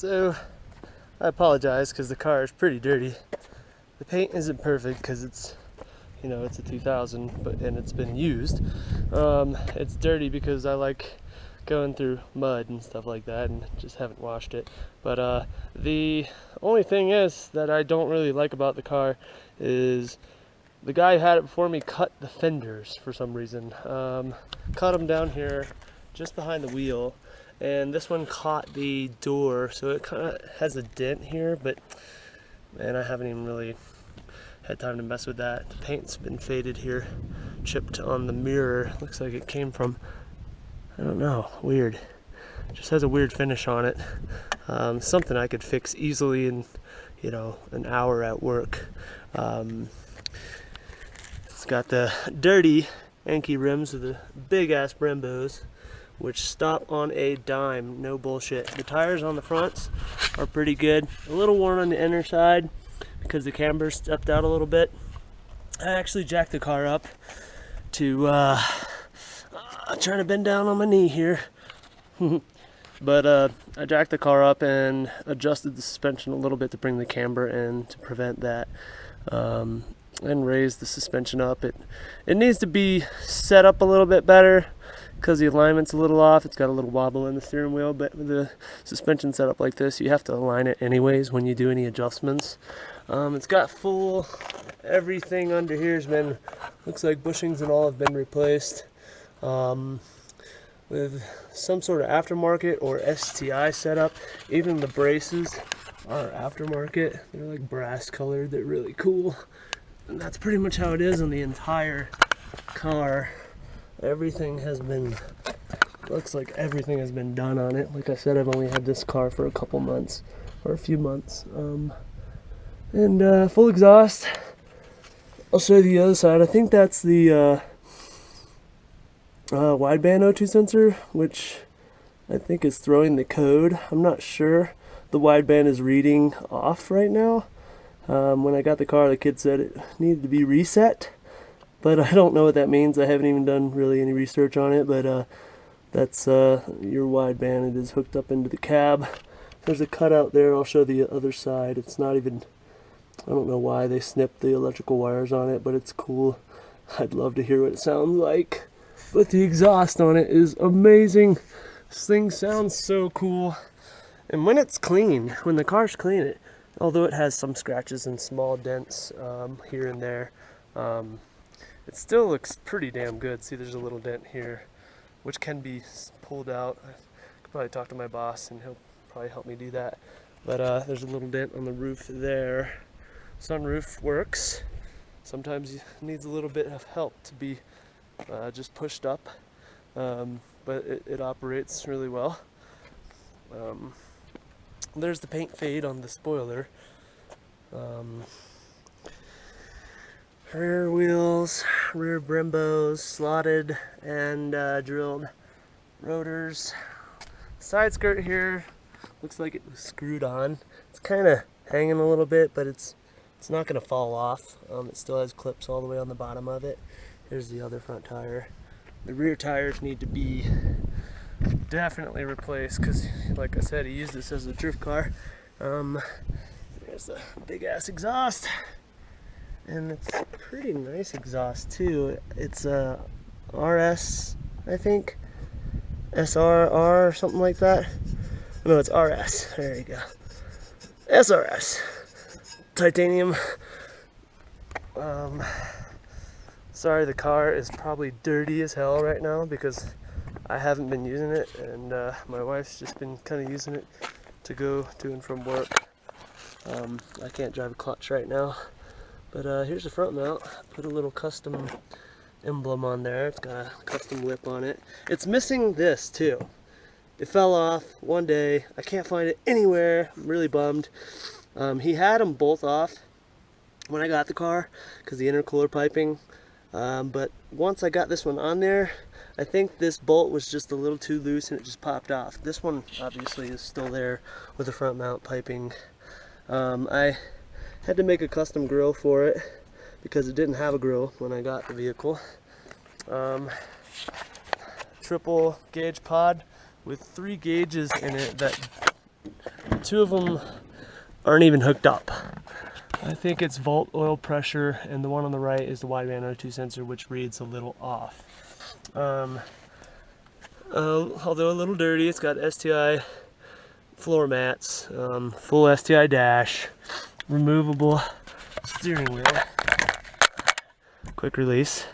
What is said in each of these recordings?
So I apologize because the car is pretty dirty. The paint isn't perfect because it's, you know, it's a 2000, and it's been used. It's dirty because I like going through mud and stuff like that and just haven't washed it. But the only thing is that I don't really like about the car is the guy who had it before me cut the fenders for some reason. Cut them down here just behind the wheel, and this one caught the door, so it kind of has a dent here, but man, I haven't even really had time to mess with that. The paint's been faded here, chipped on the mirror. Looks like it came from, I don't know, weird. Just has a weird finish on it. Something I could fix easily in, you know, an hour at work. It's got the dirty Enkei rims with the big ass Brembos, which stop on a dime, no bullshit. The tires on the fronts are pretty good. A little worn on the inner side because the camber stepped out a little bit. I actually jacked the car up to, I'm trying to bend down on my knee here. But I jacked the car up and adjusted the suspension a little bit to bring the camber in to prevent that. And raised the suspension up. It needs to be set up a little bit better because the alignment's a little off. It's got a little wobble in the steering wheel, but with the suspension set up like this, you have to align it anyways when you do any adjustments. It's got full, everything under here has been, looks like bushings and all have been replaced. With some sort of aftermarket or STI setup. Even the braces are aftermarket. They're like brass colored, they're really cool. And that's pretty much how it is on the entire car. Everything has been, looks like everything has been done on it. Like I said, I've only had this car for a couple months, or a few months. And full exhaust. I'll show you the other side. I think that's the wideband O2 sensor, which I think is throwing the code. I'm not sure. The wideband is reading off right now. When I got the car, the kid said it needed to be reset, but I don't know what that means. I haven't even done really any research on it, but that's your wideband. It is hooked up into the cab. There's a cutout there. I'll show the other side. It's not even, I don't know why they snipped the electrical wires on it, but it's cool. I'd love to hear what it sounds like. But the exhaust on it is amazing. This thing sounds so cool. And when it's clean, when the car's clean, although it has some scratches and small dents here and there, it still looks pretty damn good. See, there's a little dent here, which can be pulled out. I could probably talk to my boss and he'll probably help me do that. But there's a little dent on the roof there. Sunroof works. Sometimes it needs a little bit of help to be just pushed up, but it operates really well. There's the paint fade on the spoiler. Rear wheels, rear Brembos, slotted and drilled rotors. Side skirt here looks like it was screwed on. It's kind of hanging a little bit, but it's not going to fall off. It still has clips all the way on the bottom of it. Here's the other front tire. The rear tires need to be definitely replaced because, like I said, he used this as a drift car. There's the big ass exhaust, and it's a pretty nice exhaust too. It's a RS, I think, SRR or something like that. No, it's RS. There you go. SRS, titanium. Sorry, the car is probably dirty as hell right now because I haven't been using it, and my wife's just been kind of using it to go to and from work. I can't drive a clutch right now, but here's the front mount. Put a little custom emblem on there. It's got a custom lip on it. It's missing this too. It fell off one day. I can't find it anywhere. I'm really bummed. He had them both off when I got the car because the intercooler piping. But once I got this one on there, I think this bolt was just a little too loose and it just popped off. This one obviously is still there with the front mount piping. I had to make a custom grill for it because it didn't have a grill when I got the vehicle. Triple gauge pod with 3 gauges in it that two of them aren't even hooked up. I think it's volt oil pressure, and the one on the right is the wideband O2 sensor, which reads a little off. Although a little dirty, it's got STI floor mats, full STI dash, removable steering wheel, quick release.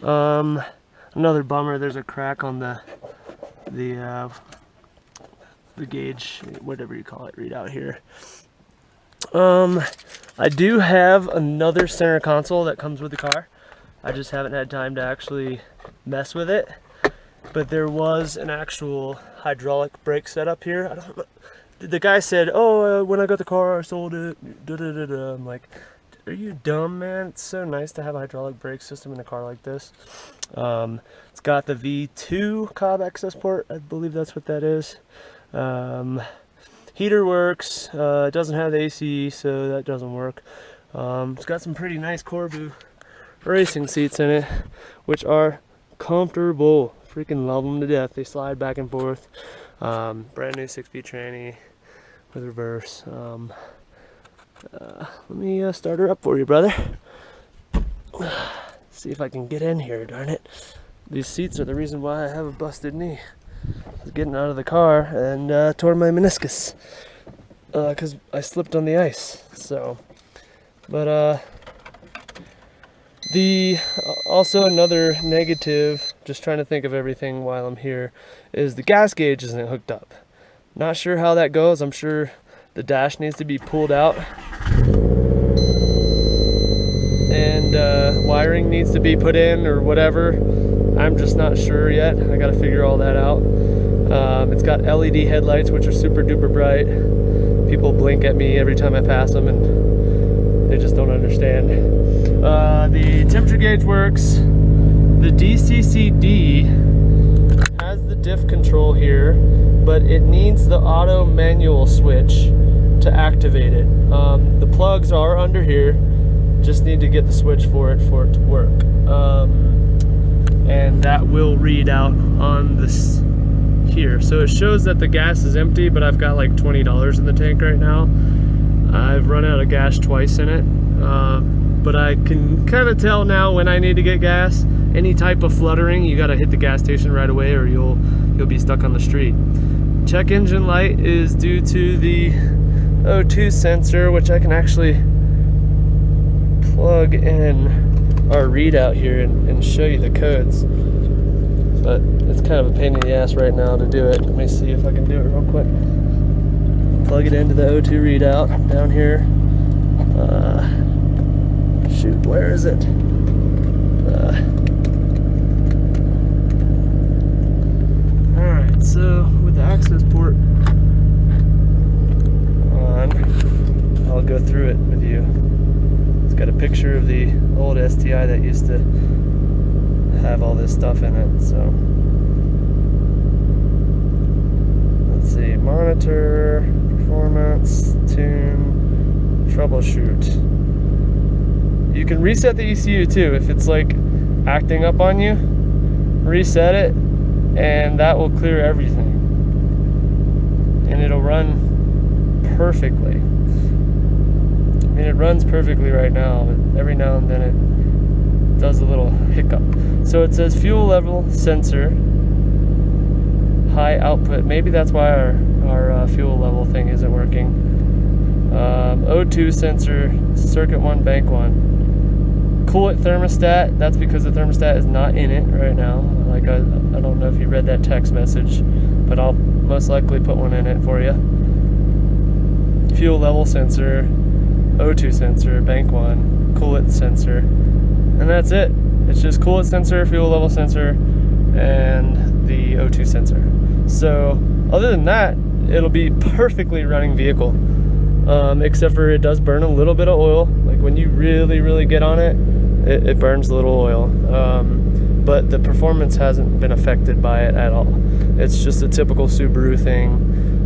Another bummer, there's a crack on the gauge, whatever you call it, readout here. I do have another center console that comes with the car. I just haven't had time to actually mess with it. But there was an actual hydraulic brake setup here. I don't know. The guy said, "Oh, when I got the car, I sold it." I'm like, "Are you dumb, man? It's so nice to have a hydraulic brake system in a car like this." It's got the V2 Cobb access port. I believe that's what that is. Heater works. It doesn't have the AC, so that doesn't work. It's got some pretty nice Corbeau racing seats in it, which are comfortable. Freaking love them to death. They slide back and forth. Brand new 6-speed tranny with reverse. Let me start her up for you, brother. See if I can get in here, darn it. These seats are the reason why I have a busted knee. I was getting out of the car and tore my meniscus because I slipped on the ice. So, but also another negative, just trying to think of everything while I'm here, is the gas gauge isn't hooked up. Not sure how that goes. I'm sure the dash needs to be pulled out and wiring needs to be put in or whatever. I'm just not sure yet. I gotta figure all that out. It's got LED headlights, which are super duper bright. People blink at me every time I pass them and they just don't understand. The temperature gauge works. The DCCD has the diff control here, but it needs the auto manual switch to activate it. The plugs are under here, just need to get the switch for it to work. And that will read out on this here. So it shows that the gas is empty, but I've got like $20 in the tank right now. I've run out of gas twice in it. But I can kind of tell now when I need to get gas. Any type of fluttering, you gotta hit the gas station right away or you'll be stuck on the street. Check engine light is due to the O2 sensor, which I can actually plug in our readout here and show you the codes. But it's kind of a pain in the ass right now to do it. Let me see if I can do it real quick. Plug it into the O2 readout down here. Shoot, where is it? Alright, so with the access port on, I'll go through it with you. It's got a picture of the old STI that used to have all this stuff in it, so let's see, monitor, performance, tune, troubleshoot. You can reset the ECU too. If it's like acting up on you, reset it and that will clear everything and it'll run perfectly. I mean, it runs perfectly right now, but every now and then it does a little hiccup. So it says fuel level sensor, high output. Maybe that's why our fuel level thing isn't working. O2 sensor, circuit 1, bank 1. Coolant thermostat, that's because the thermostat is not in it right now. Like I don't know if you read that text message, but I'll most likely put one in it for you. Fuel level sensor, O2 sensor, bank 1, coolant sensor, and that's it. It's just coolant sensor, fuel level sensor, and the O2 sensor. So other than that, it'll be perfectly running vehicle, except for it does burn a little bit of oil. Like when you really get on it, it burns a little oil, but the performance hasn't been affected by it at all. It's just a typical Subaru thing.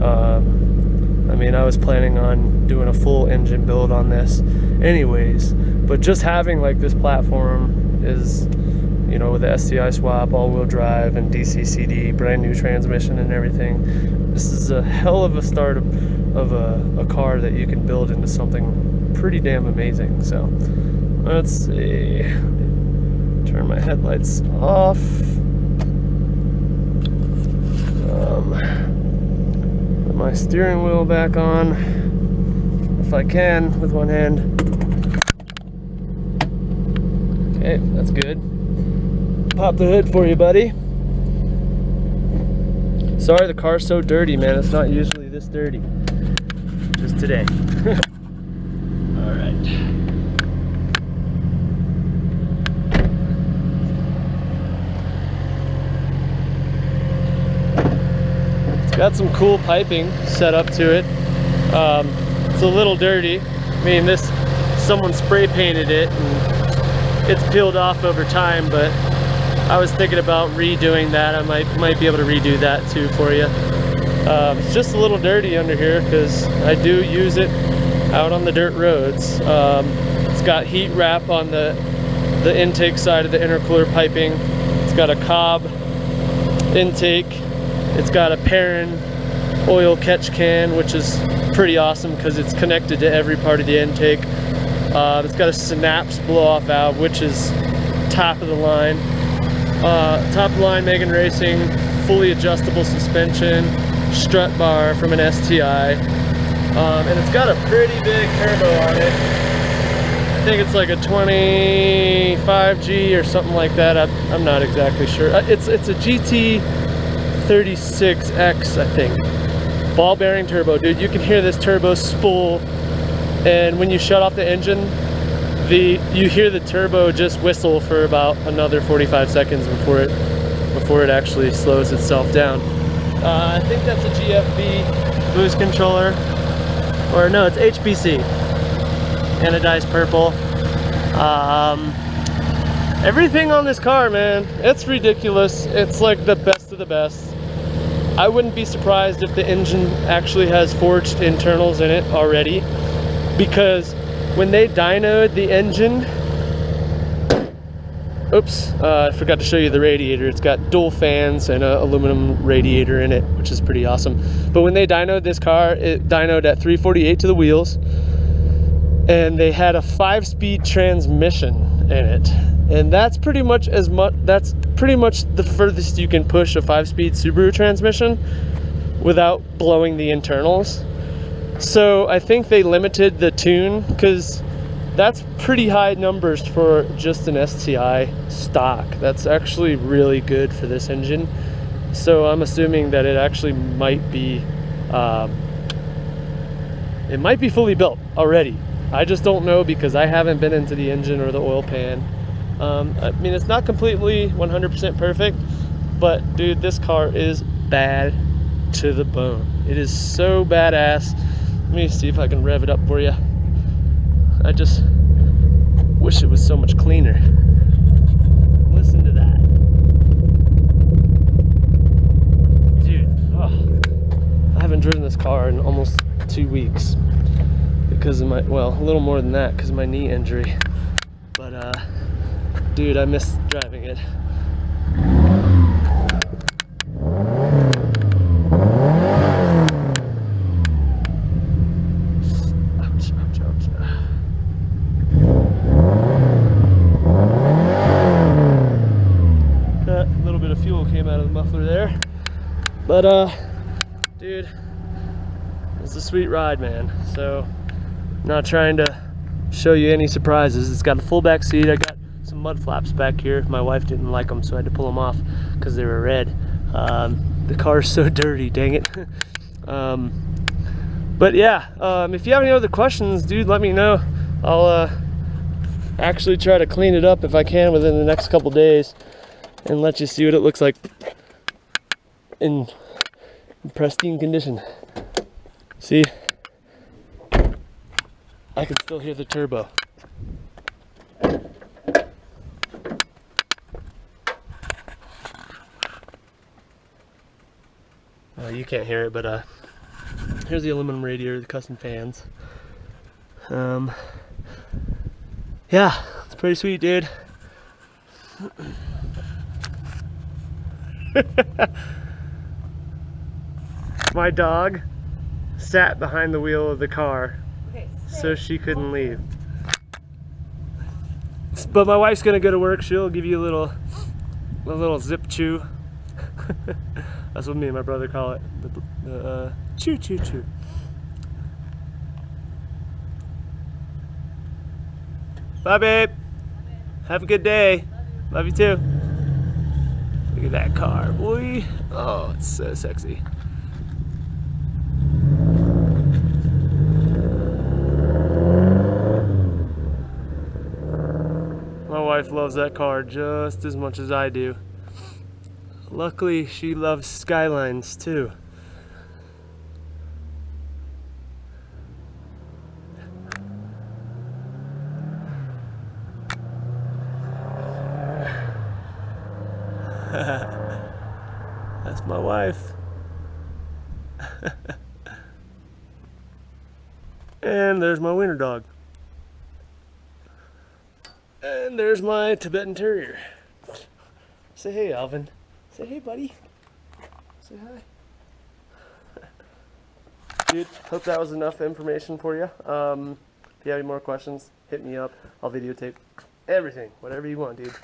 I mean, I was planning on doing a full engine build on this anyways, but just having like this platform is, you know, with the STI swap, all-wheel drive, and DCCD, brand new transmission and everything. This is a hell of a start of a car that you can build into something pretty damn amazing. So let's see. Turn my headlights off. Put my steering wheel back on, if I can, with one hand. Okay, that's good. Pop the hood for you, buddy. Sorry the car's so dirty, man. It's not usually this dirty. Just today. Alright. It's got some cool piping set up to it. It's a little dirty. I mean, someone spray painted it and it's peeled off over time, but I was thinking about redoing that. I might be able to redo that too for you. It's just a little dirty under here because I do use it out on the dirt roads. It's got heat wrap on the intake side of the intercooler piping. It's got a Cobb intake. It's got a Perrin oil catch can, which is pretty awesome because it's connected to every part of the intake. It's got a Synapse blow-off valve, which is top of the line. Top of the line Meghan Racing, fully adjustable suspension, strut bar from an STI, and it's got a pretty big turbo on it. I think it's like a 25G or something like that. I'm not exactly sure. It's a GT36X, I think. Ball bearing turbo, dude. You can hear this turbo spool, and when you shut off the engine, you hear the turbo just whistle for about another 45 seconds before it actually slows itself down. I think that's a GFB boost controller, or no, it's HPC, anodized purple. Everything on this car, man, it's ridiculous. It's like the best of the best. I wouldn't be surprised if the engine actually has forged internals in it already, because when they dynoed the engine, oops, I forgot to show you the radiator. It's got dual fans and an aluminum radiator in it, which is pretty awesome. But when they dynoed this car, it dynoed at 348 to the wheels, and they had a 5-speed transmission in it. And that's pretty much the furthest you can push a 5-speed Subaru transmission without blowing the internals. So I think they limited the tune, because that's pretty high numbers for just an STI stock. That's actually really good for this engine. So I'm assuming that it actually might be fully built already. I just don't know because I haven't been into the engine or the oil pan. I mean, it's not completely 100% perfect, but dude, this car is bad to the bone. It is so badass. Let me see if I can rev it up for you. I just wish it was so much cleaner. Listen to that. Dude, oh, I haven't driven this car in almost 2 weeks because of my, well, a little more than that because of my knee injury. But dude, I miss driving it. Ouch, ouch, ouch. A little bit of fuel came out of the muffler there. But dude, it's a sweet ride, man. So I'm not trying to show you any surprises. It's got a full back seat. I got some mud flaps back here. My wife didn't like them, so I had to pull them off because they were red. The car's so dirty, dang it. But yeah, if you have any other questions, dude, let me know. I'll actually try to clean it up if I can within the next couple days and let you see what it looks like in pristine condition. See, I can still hear the turbo. You can't hear it, but here's the aluminum radiator, the custom fans. Yeah, it's pretty sweet, dude. My dog sat behind the wheel of the car so she couldn't leave. But my wife's gonna go to work. She'll give you a little zip chew. That's what me and my brother call it. The chew chew chew. Bye, babe. Have a good day. Love you too. Look at that car, boy. Oh, it's so sexy. My wife loves that car just as much as I do. Luckily, she loves Skylines too. That's my wife. And there's my wiener dog. And there's my Tibetan Terrier. Say hey, Alvin. Say hey, buddy. Say hi. Dude, hope that was enough information for you. If you have any more questions, hit me up. I'll videotape everything, whatever you want, dude.